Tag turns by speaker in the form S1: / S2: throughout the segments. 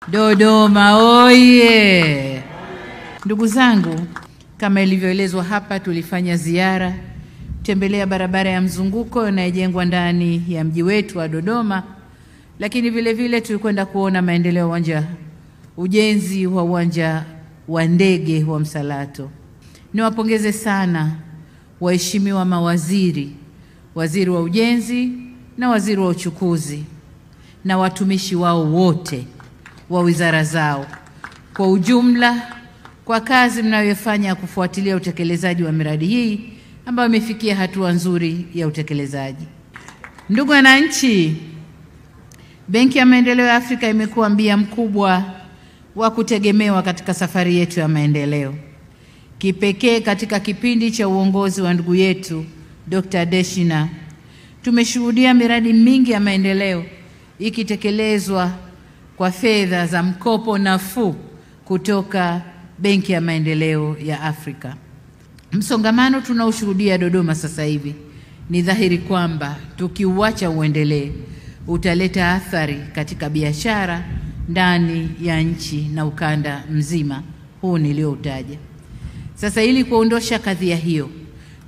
S1: Dodoma oye! Ndugu zangu, kama ilivyoelezwa hapa, tulifanya ziara tembelea barabara ya mzunguko inayojengwa ndani ya mji wetu wa Dodoma, lakini vile vile tulikwenda kuona maendeleo ya ujenzi wa uwanja wa ndege wa Msalato. Niwapongeze sana waheshimiwa mawaziri, waziri wa ujenzi na waziri wa uchukuzi na watumishi wao wote wa wizara zao kwa ujumla kwa kazi mnayofanya kufuatilia utekelezaji wa miradi hii ambayo imefikia hatua nzuri ya utekelezaji. Ndugu wananchi, Benki ya Maendeleo ya Afrika imekuwa mbia mkubwa wa kutegemewa katika safari yetu ya maendeleo. Kipekee katika kipindi cha uongozi wa ndugu yetu Dr. Deshina, tumeshuhudia miradi mingi ya maendeleo ikitekelezwa kwa fedha za mkopo nafuu kutoka Benki ya Maendeleo ya Afrika. Msongamano tunaoshuhudia Dodoma sasa hivi ni dhahiri kwamba tukiuacha uendelee utaleta athari katika biashara ndani ya nchi na ukanda mzima huu nilioutaja. Sasa ili kuondosha kadhia hiyo,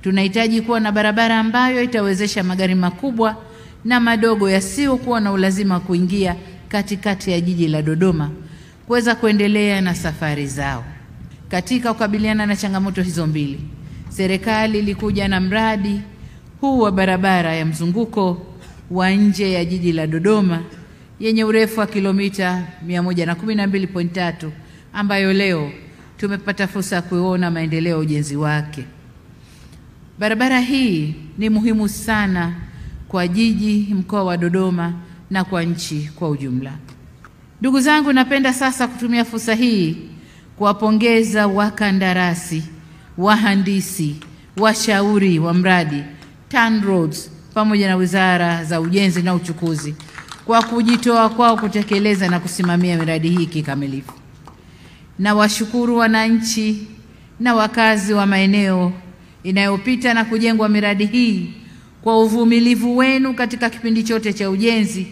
S1: tunahitaji kuwa na barabara ambayo itawezesha magari makubwa na madogo yasiyokuwa na ulazima kuingia katikati ya jiji la Dodoma kuweza kuendelea na safari zao. Katika kukabiliana na changamoto hizo mbili, serikali ilikuja na mradi huu wa barabara ya mzunguko wa nje ya jiji la Dodoma yenye urefu wa kilomita 112.3 ambayo leo tumepata fursa ya kuona maendeleo ya ujenzi wake. Barabara hii ni muhimu sana kwa jiji, mkoa wa Dodoma na kwa nchi kwa ujumla. Ndugu zangu, napenda sasa kutumia fursa hii kuwapongeza wakandarasi, wahandisi, washauri wa mradi, TANROADS pamoja na wizara za ujenzi na uchukuzi kwa kujitoa kwao kutekeleza na kusimamia miradi hii kikamilifu. Na washukuru wananchi na wakazi wa maeneo inayopita na kujengwa miradi hii kwa uvumilivu wenu katika kipindi chote cha ujenzi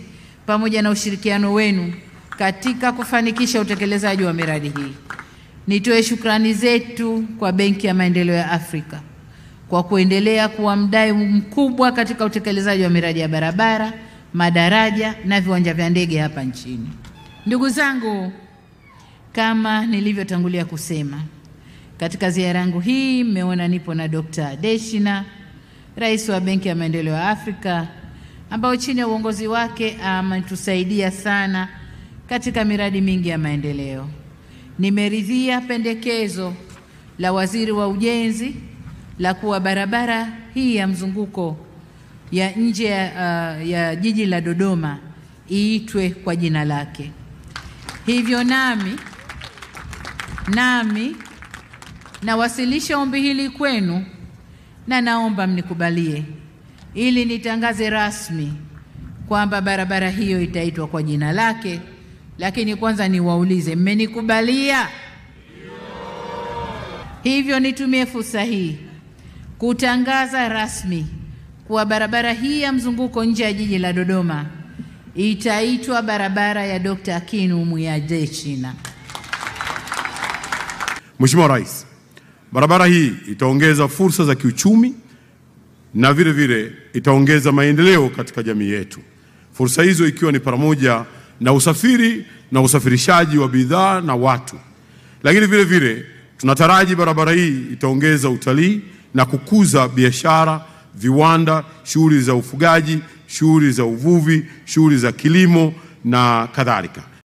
S1: pamoja na ushirikiano wenu katika kufanikisha utekelezaji wa miradi hii. Nitoe shukrani zetu kwa Benki ya Maendeleo ya Afrika kwa kuendelea kuwa mdau mkubwa katika utekelezaji wa miradi ya barabara, madaraja na viwanja vya ndege hapa nchini. Ndugu zangu, kama nilivyotangulia kusema, katika ziara yangu hii mmeona nipo na Dr. Deshina, Rais wa Benki ya Maendeleo ya Afrika, ambao chini ya uongozi wake ametusaidia sana katika miradi mingi ya maendeleo. Nimeridhia pendekezo la waziri wa ujenzi la kuwa barabara hii ya mzunguko ya nje ya jiji la Dodoma iitwe kwa jina lake. Hivyo nami nawasilisha ombi hili kwenu na naomba mnikubalie ili nitangaze rasmi kwamba barabara hiyo itaitwa kwa jina lake. Lakini kwanza niwaulize, mmenikubalia? Hivyo nitumie fursa hii kutangaza rasmi kuwa barabara hii ya mzunguko nje ya jiji la Dodoma itaitwa barabara ya Dr. Akinwumi Deshina.
S2: Mheshimiwa Rais, barabara hii itaongeza fursa za kiuchumi na vile vile itaongeza maendeleo katika jamii yetu. Fursa hizo ikiwa ni pamoja na usafiri na usafirishaji wa bidhaa na watu. Lakini vile vile tunataraji barabara hii itaongeza utalii na kukuza biashara, viwanda, shughuli za ufugaji, shughuli za uvuvi, shughuli za kilimo na kadhalika.